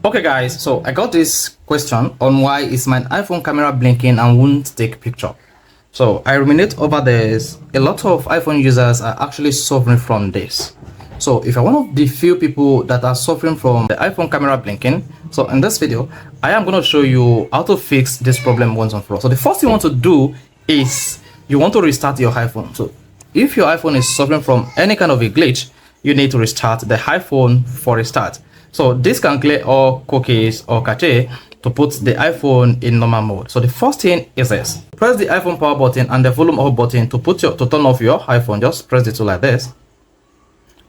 Okay guys, so I got this question on why is my iPhone camera blinking and won't take picture. So I ruminate over this. A lot of iPhone users are actually suffering from this. So if you're one of the few people that are suffering from the iPhone camera blinking, so in this video I am going to show you how to fix this problem once and for all. So the first thing you want to do is you want to restart your iPhone. So if your iPhone is suffering from any kind of a glitch, you need to restart the iPhone for a start. So this can clear all cookies or cache to put the iPhone in normal mode. So the first thing is this: press the iPhone power button and the volume up button to turn off your iPhone. Just press the two like this.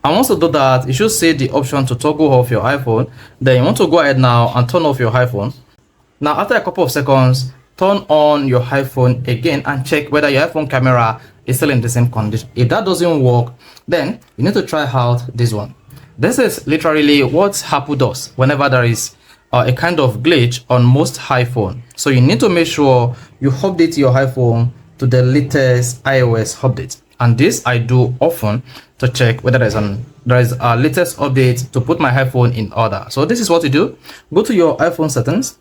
And once you do that, you should see the option to toggle off your iPhone. Then you want to go ahead now and turn off your iPhone. Now after a couple of seconds, turn on your iPhone again and check whether your iPhone camera is still in the same condition. If that doesn't work, then you need to try out this one. This is literally what Apple does whenever there is a kind of glitch on most iPhone. So you need to make sure you update your iPhone to the latest iOS update. And this I do often to check whether there is a latest update to put my iPhone in order. So this is what you do. Go to your iPhone settings.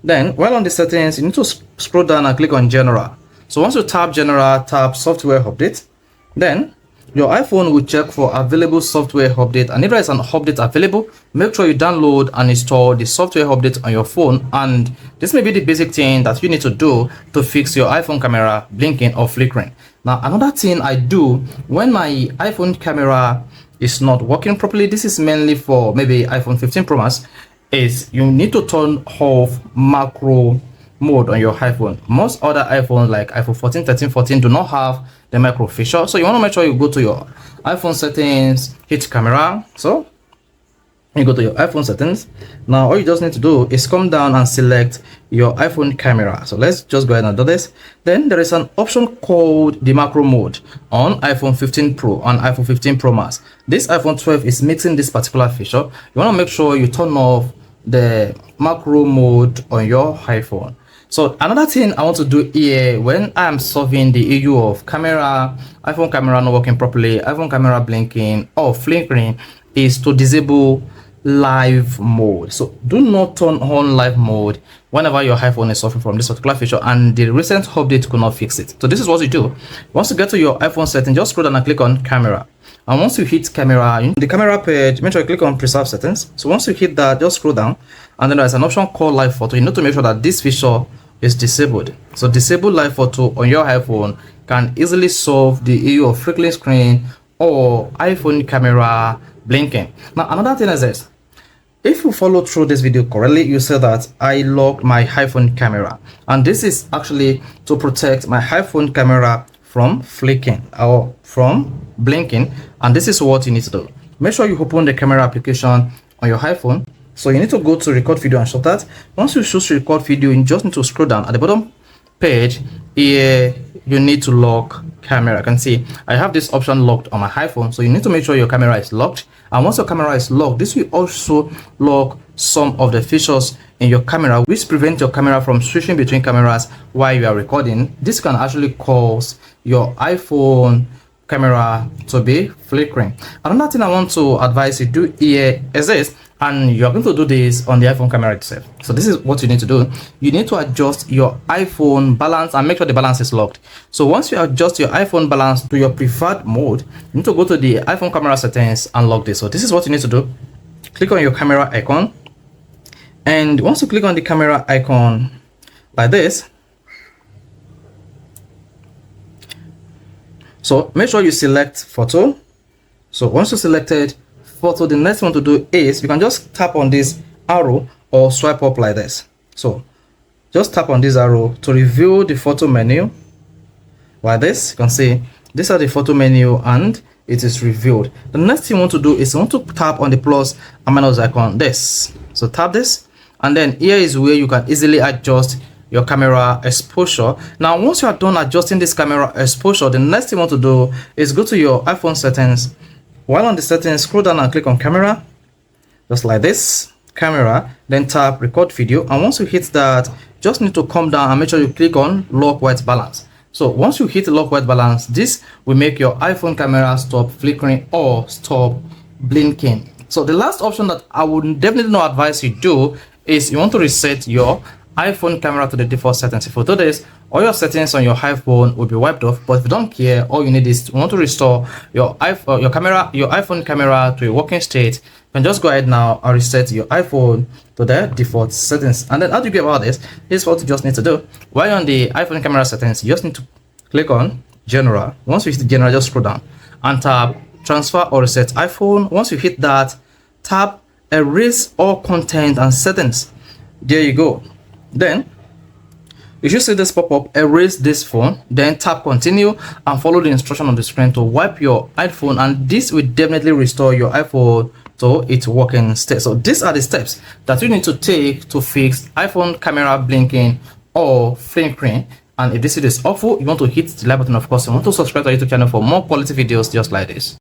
Then while on the settings, you need to scroll down and click on General. So once you tap General, tap Software Update. Then your iPhone will check for available software update, and if there is an update available, make sure you download and install the software update on your phone. And this may be the basic thing that you need to do to fix your iPhone camera blinking or flickering. Now another thing I do when my iPhone camera is not working properly, this is mainly for maybe iPhone 15 Pro Max, is you need to turn off macro mode on your iPhone. Most other iPhones like iPhone 14, 13, 14 do not have the macro feature. So you want to make sure you go to your iPhone settings, hit camera. So you go to your iPhone settings. Now all you just need to do is come down and select your iPhone camera. So let's just go ahead and do this. Then there is an option called the macro mode on iPhone 15 Pro and iPhone 15 Pro Max. This iPhone 12 is mixing this particular feature. You want to make sure you turn off the macro mode on your iPhone. So another thing I want to do here when I am solving the issue of iPhone camera not working properly, iPhone camera blinking or flickering, is to disable live mode. So do not turn on live mode whenever your iPhone is suffering from this particular feature and the recent update could not fix it. So this is what you do. Once you get to your iPhone setting, just scroll down and click on camera. And once you hit camera, the camera page, make sure you click on preserve settings. So once you hit that, just scroll down, and then there's an option called live photo. You need to make sure that this feature is disabled. So disable live photo on your iPhone can easily solve the issue of flickering screen or iPhone camera blinking. Now another thing is this: if you follow through this video correctly, you see that I locked my iPhone camera, and this is actually to protect my iPhone camera from flicking or from blinking. And this is what you need to do. Make sure you open the camera application on your iPhone. So you need to go to record video and show that. Once you choose record video, you just need to scroll down at the bottom page here. You need to lock camera. You can see I have this option locked on my iPhone, so you need to make sure your camera is locked. And once your camera is locked, this will also lock some of the features in your camera which prevent your camera from switching between cameras while you are recording. This can actually cause your iPhone camera to be flickering. Another thing I want to advise you do here is this, and you're going to do this on the iPhone camera itself. So this is what you need to do. You need to adjust your iPhone balance and make sure the balance is locked. So once you adjust your iPhone balance to your preferred mode, you need to go to the iPhone camera settings and lock this. So this is what you need to do. Click on your camera icon, and once you click on the camera icon like this, so make sure you select photo. So once you selected photo, the next one to do is you can just tap on this arrow or swipe up like this. So just tap on this arrow to reveal the photo menu like this. You can see these are the photo menu and it is revealed. The next thing you want to do is you want to tap on the plus and minus icon, this. So tap this, and then here is where you can easily adjust your camera exposure. Now once you are done adjusting this camera exposure, the next thing you want to do is go to your iPhone settings. While on the settings, scroll down and click on camera, just like this, camera, then tap record video. And once you hit that, just need to come down and make sure you click on lock white balance. So once you hit lock white balance, this will make your iPhone camera stop flickering or stop blinking. So the last option that I would definitely not advise you do is you want to reset your iPhone camera to the default settings. If you do this, all your settings on your iPhone will be wiped off. But if you don't care, all you need is you want to restore your iPhone camera to a working state. You can just go ahead now and reset your iPhone to the default settings. And then how do you get about this? This is what you just need to do. While you're on the iPhone camera settings, you just need to click on General. Once you hit the General, just scroll down and tap Transfer or Reset iPhone. Once you hit that, tap Erase all content and settings. There you go. Then you should see this pop up, erase this phone, then tap continue and follow the instruction on the screen to wipe your iPhone, and this will definitely restore your iPhone to its working state. So these are the steps that you need to take to fix iPhone camera blinking or flickering. And if this video is helpful, you want to hit the like button, of course. You want to subscribe to our YouTube channel for more quality videos just like this.